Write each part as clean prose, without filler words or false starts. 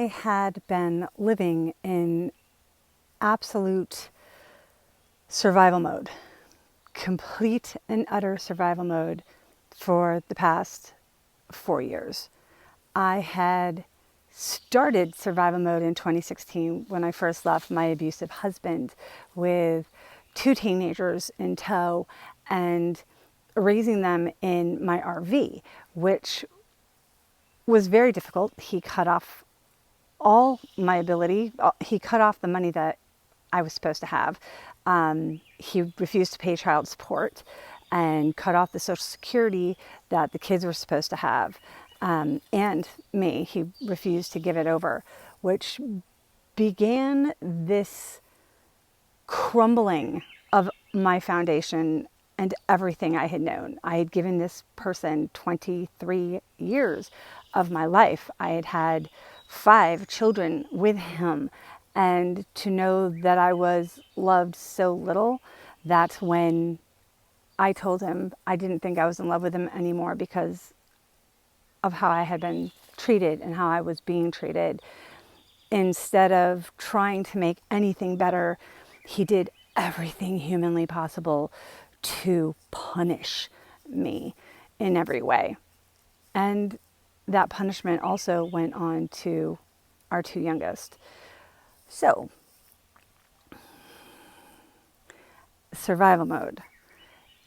had been living in absolute survival mode, complete and utter survival mode for the past 4 years. I had started survival mode in 2016 when I first left my abusive husband with 2 teenagers in tow and raising them in my RV, which was very difficult. He cut off all my ability. He cut off the money that I was supposed to have. He refused to pay child support and cut off the Social Security that the kids were supposed to have. And me, he refused to give it over, which began this crumbling of my foundation and everything I had known. I had given this person 23 years of my life. I had had 5 children with him. And to know that I was loved so little, that's when I told him I didn't think I was in love with him anymore because of how I had been treated and how I was being treated. Instead of trying to make anything better, he did everything humanly possible to punish me in every way. And that punishment also went on to our 2 youngest. So, survival mode.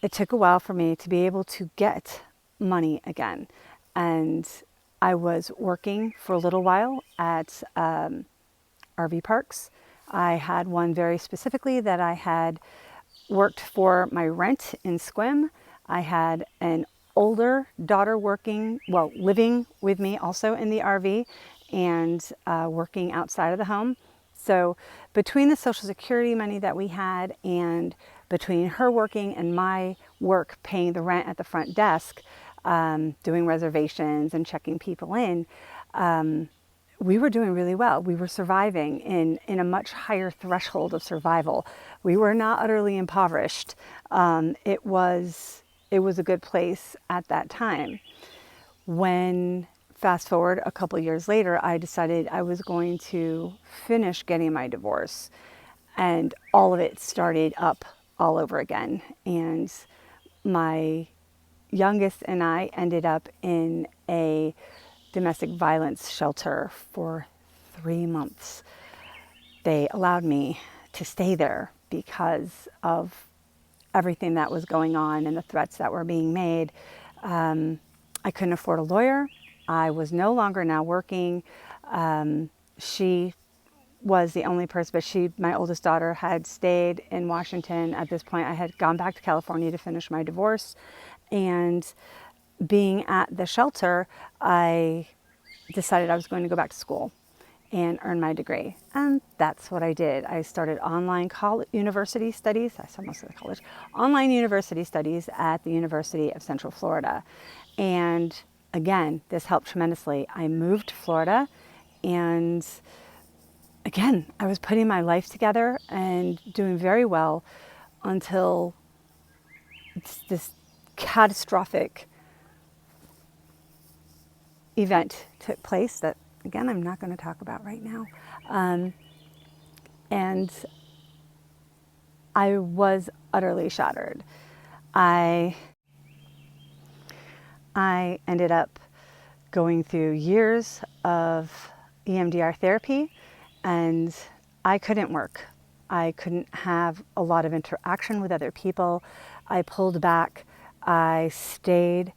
It took a while for me to be able to get money again. And I was working for a little while at RV parks. I had one very specifically that I had worked for my rent in Sequim. I had an older daughter living with me also in the RV and working outside of the home. So between the Social Security money that we had and between her working and my work paying the rent at the front desk, doing reservations and checking people in, we were doing really well. We were surviving in a much higher threshold of survival. We were not utterly impoverished. It was a good place at that time. When fast forward a couple years later, I decided I was going to finish getting my divorce, and all of it started up all over again. And my youngest and I ended up in a domestic violence shelter for 3 months. They allowed me to stay there because of everything that was going on and the threats that were being made. I couldn't afford a lawyer. I was no longer now working. She was the only person, but my oldest daughter had stayed in Washington. At this point, I had gone back to California to finish my divorce. And being at the shelter, I decided I was going to go back to school and earn my degree. And that's what I did. I started online university studies. I almost said college. Online university studies at the University of Central Florida. And again, this helped tremendously. I moved to Florida, and again, I was putting my life together and doing very well until this catastrophic event took place that, again, I'm not going to talk about right now. And I was utterly shattered. I ended up going through years of EMDR therapy, and I couldn't work. I couldn't have a lot of interaction with other people. I pulled back. I stayed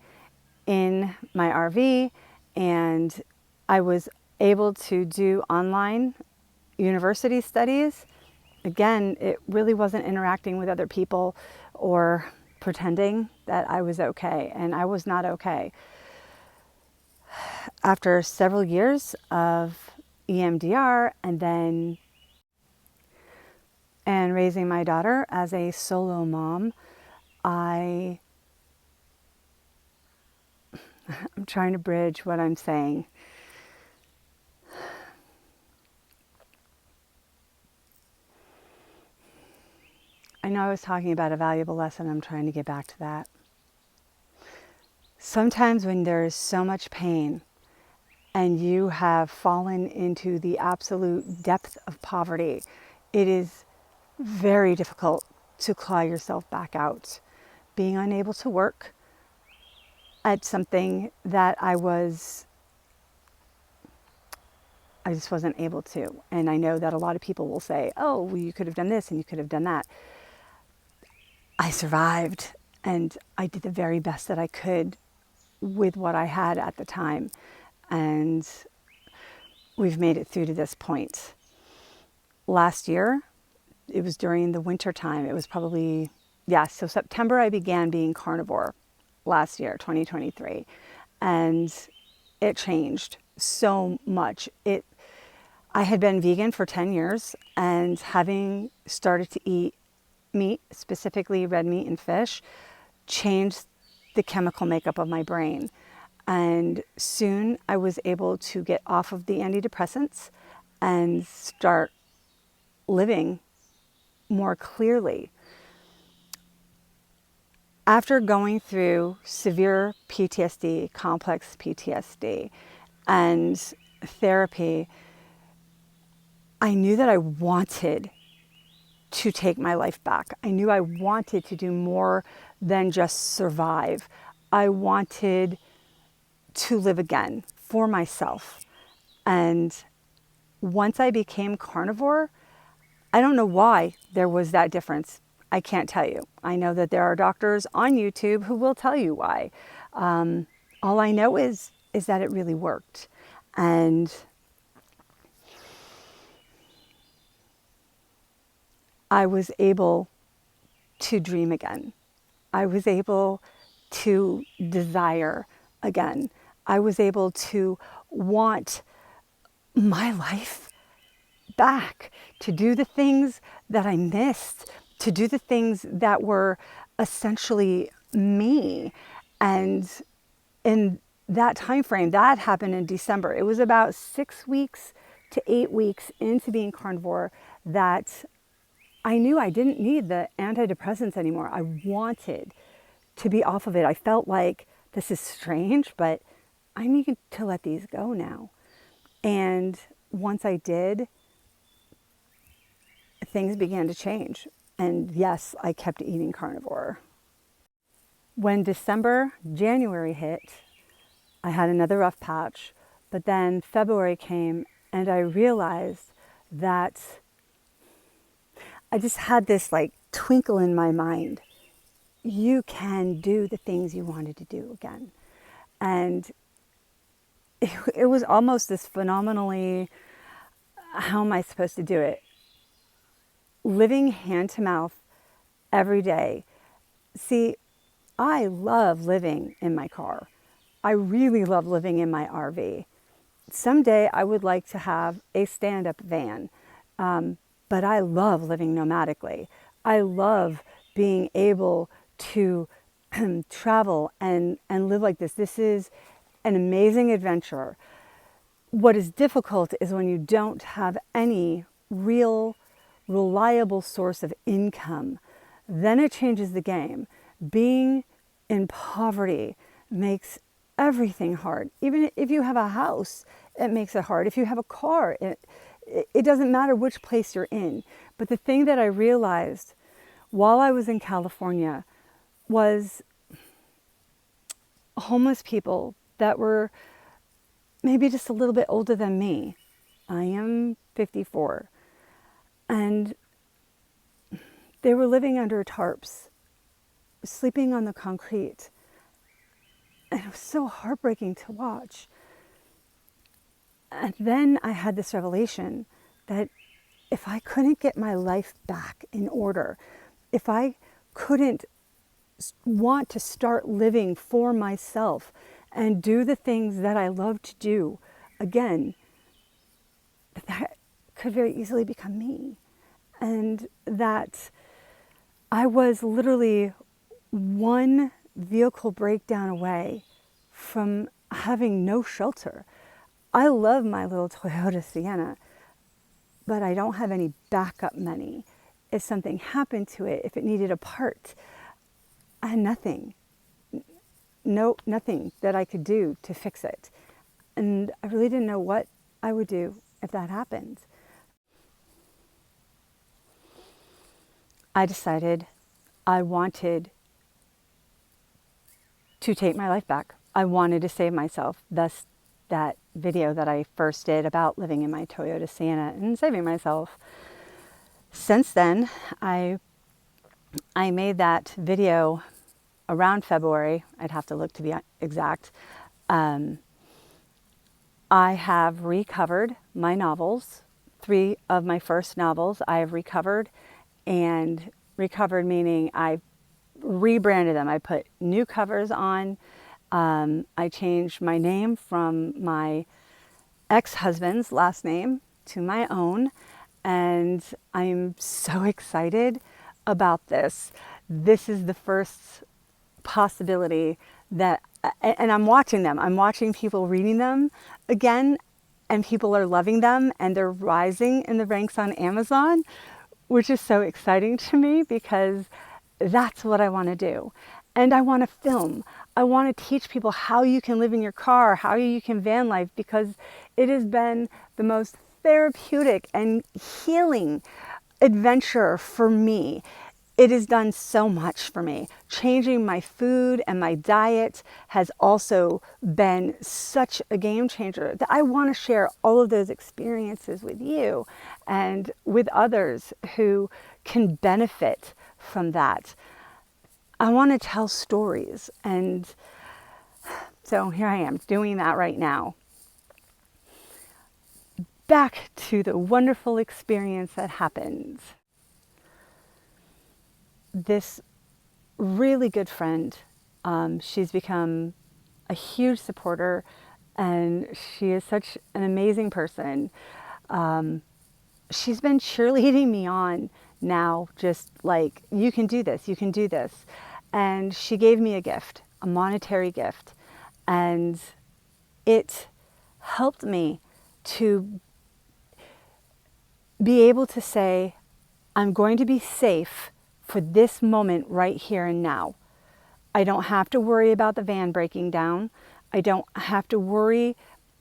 in my RV, and I was able to do online university studies. Again, it really wasn't interacting with other people or pretending that I was okay, and I was not okay. After several years of EMDR and raising my daughter as a solo mom, I'm trying to bridge what I'm saying. I know I was talking about a valuable lesson. I'm trying to get back to that. Sometimes when there is so much pain and you have fallen into the absolute depth of poverty, it is very difficult to claw yourself back out. Being unable to work at something that I just wasn't able to. And I know that a lot of people will say, oh, well, you could have done this and you could have done that. I survived, and I did the very best that I could with what I had at the time. And we've made it through to this point. Last year, it was during the winter time. It was probably, so September I began being carnivore last year, 2023. And it changed so much. I had been vegan for 10 years, and having started to eat meat, specifically red meat and fish, changed the chemical makeup of my brain. And soon I was able to get off of the antidepressants and start living more clearly. After going through severe PTSD, complex PTSD, and therapy, I knew that I wanted to take my life back. I knew I wanted to do more than just survive. I wanted to live again for myself. And once I became carnivore, I don't know why there was that difference. I can't tell you. I know that there are doctors on YouTube who will tell you why. All I know is that it really worked. And I was able to dream again. I was able to desire again. I was able to want my life back, to do the things that I missed, to do the things that were essentially me. And in that time frame, that happened in December. It was about 6 weeks to 8 weeks into being carnivore that I knew I didn't need the antidepressants anymore. I wanted to be off of it. I felt like this is strange, but I need to let these go now. And once I did, things began to change. And yes, I kept eating carnivore. When January hit, I had another rough patch, but then February came and I realized that I just had this like twinkle in my mind. You can do the things you wanted to do again. And it was almost this phenomenally, how am I supposed to do it? Living hand to mouth every day. See, I love living in my car. I really love living in my RV. Someday I would like to have a stand-up van, but I love living nomadically. I love being able to travel and live like this. This is an amazing adventure. What is difficult is when you don't have any real, reliable source of income. Then it changes the game. Being in poverty makes everything hard. Even if you have a house, it makes it hard. If you have a car, it doesn't matter which place you're in. But the thing that I realized while I was in California was homeless people that were maybe just a little bit older than me. I am 54. And they were living under tarps, sleeping on the concrete. And it was so heartbreaking to watch. And then I had this revelation that if I couldn't get my life back in order, if I couldn't want to start living for myself and do the things that I love to do again, that could very easily become me. And that I was literally one vehicle breakdown away from having no shelter. I love my little Toyota Sienna, but I don't have any backup money. If something happened to it, if it needed a part, I had nothing. Nothing that I could do to fix it. And I really didn't know what I would do if that happened. I decided I wanted to take my life back. I wanted to save myself. Thus, that video that I first did about living in my Toyota Sienna and saving myself. Since then, I made that video around February. I'd have to look to be exact. I have recovered my novels. 3 of my first novels I have recovered, and recovered meaning I rebranded them. I put new covers on. I changed my name from my ex-husband's last name to my own, and I'm so excited about this. This is the first possibility that, and I'm watching them. I'm watching people reading them again, and people are loving them, and they're rising in the ranks on Amazon, which is so exciting to me because that's what I want to do. And I want to film. I want to teach people how you can live in your car, how you can van life, because it has been the most therapeutic and healing adventure for me. It has done so much for me. Changing my food and my diet has also been such a game changer that I want to share all of those experiences with you and with others who can benefit from that. I want to tell stories, and so here I am doing that right now. Back to the wonderful experience that happened. This really good friend, she's become a huge supporter, and she is such an amazing person. She's been cheerleading me on now, just like, you can do this, you can do this. And she gave me a gift, a monetary gift, and it helped me to be able to say, I'm going to be safe for this moment right here and now. I don't have to worry about the van breaking down. I don't have to worry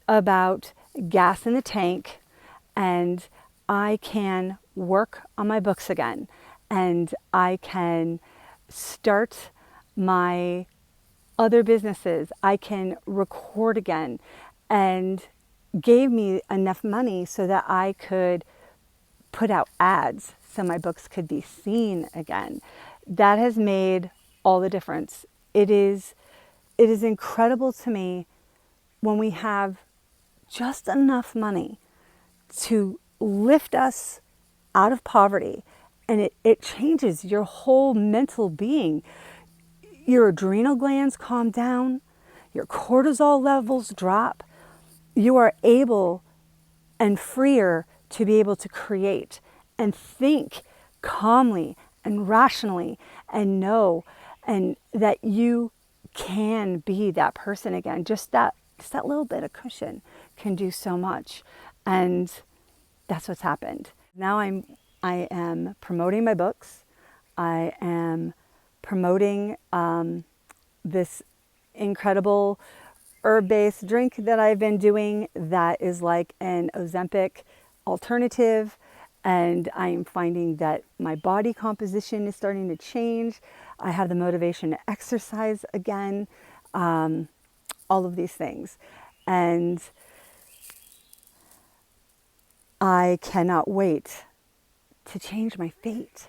about gas in the tank, and I can work on my books again, and I can start my other businesses. I can record again, and gave me enough money so that I could put out ads so my books could be seen again. That has made all the difference. It is incredible to me when we have just enough money to lift us out of poverty, and it changes your whole mental being. Your adrenal glands calm down, your cortisol levels drop. You are able and freer to be able to create and think calmly and rationally, and know and that you can be that person again. Just that little bit of cushion can do so much. And that's what's happened. Now I am promoting my books. I am promoting this incredible herb-based drink that I've been doing that is like an Ozempic alternative, and I'm finding that my body composition is starting to change. I have the motivation to exercise again, all of these things. And I cannot wait to change my fate.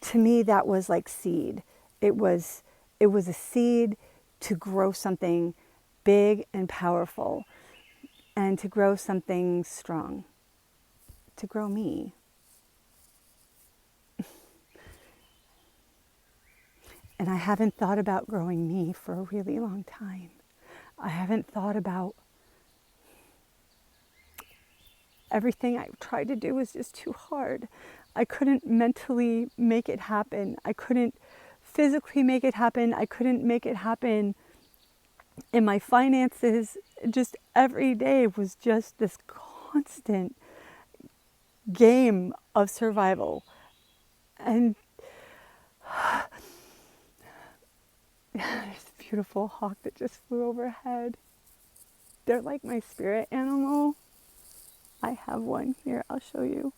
To me, that was like seed. It was a seed to grow something big and powerful, and to grow something strong, to grow me. And I haven't thought about growing me for a really long time. I haven't thought about everything I tried to do was just too hard. I couldn't mentally make it happen. I couldn't physically make it happen. I couldn't make it happen in my finances. Just every day was just this constant game of survival. And there's a beautiful hawk that just flew overhead. They're like my spirit animal. I have one here, I'll show you.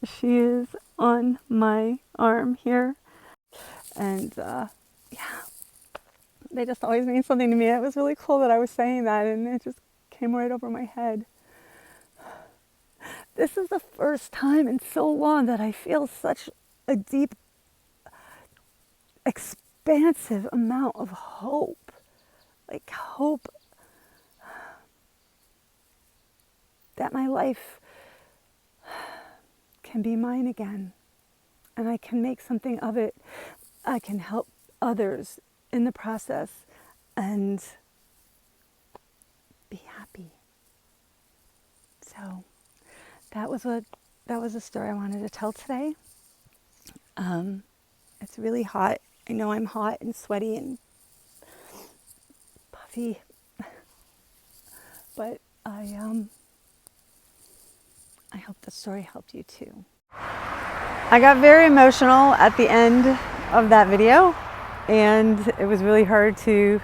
She is on my arm here. And yeah, they just always mean something to me. It was really cool that I was saying that, and it just came right over my head. This is the first time in so long that I feel such a deep, expansive amount of hope. Like hope that my life can be mine again, and I can make something of it. I can help others in the process and be happy. So that was a story I wanted to tell today. It's really hot. I know I'm hot and sweaty and puffy, but I hope the story helped you too. I got very emotional at the end of that video, and it was really hard to,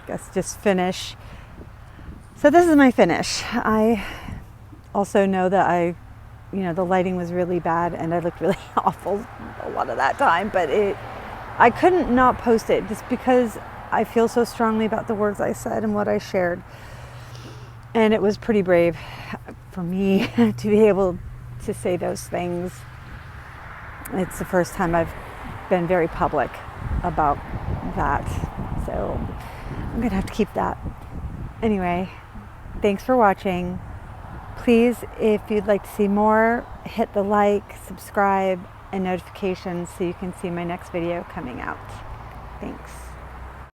I guess, just finish. So this is my finish. I also know that the lighting was really bad and I looked really awful a lot of that time, but I couldn't not post it just because I feel so strongly about the words I said and what I shared. And it was pretty brave for me to be able to say those things. It's the first time I've been very public about that. So I'm gonna have to keep that. Anyway, thanks for watching. Please, if you'd like to see more, hit the like, subscribe, and notifications so you can see my next video coming out. Thanks.